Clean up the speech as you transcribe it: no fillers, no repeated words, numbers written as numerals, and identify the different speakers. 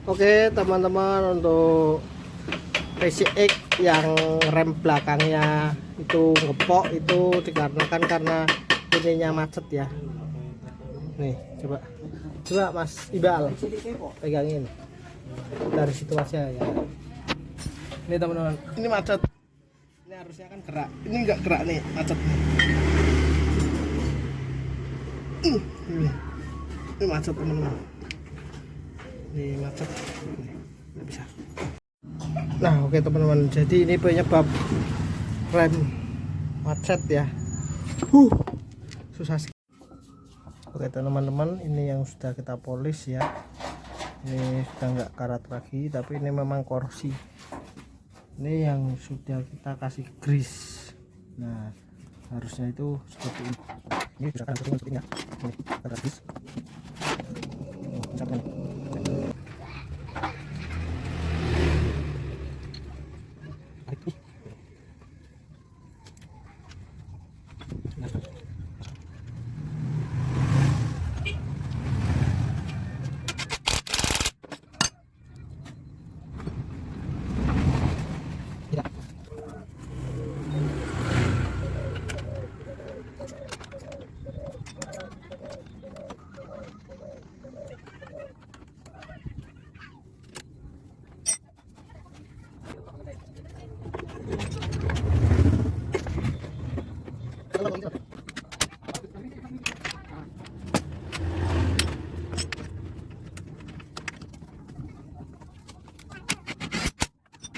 Speaker 1: Oke teman-teman, untuk PCX yang rem belakangnya itu ngepok itu dikarenakan karena ininya macet ya. Nih coba Mas Ibal pegangin dari situ aja ya. Ini teman-teman, ini macet. Ini harusnya kan gerak, ini enggak gerak nih, macet. Ini macet teman-teman. Ini macet. Nggak bisa. Nah oke teman-teman, jadi ini penyebab rem macet ya. Susah sih. Oke teman-teman, ini yang sudah kita polis ya. Ini sudah nggak karat lagi, tapi ini memang korsi. Ini yang sudah kita kasih grease. Nah harusnya itu seperti ini. Ini sudah kan seperti ini ya. Ini kita grease.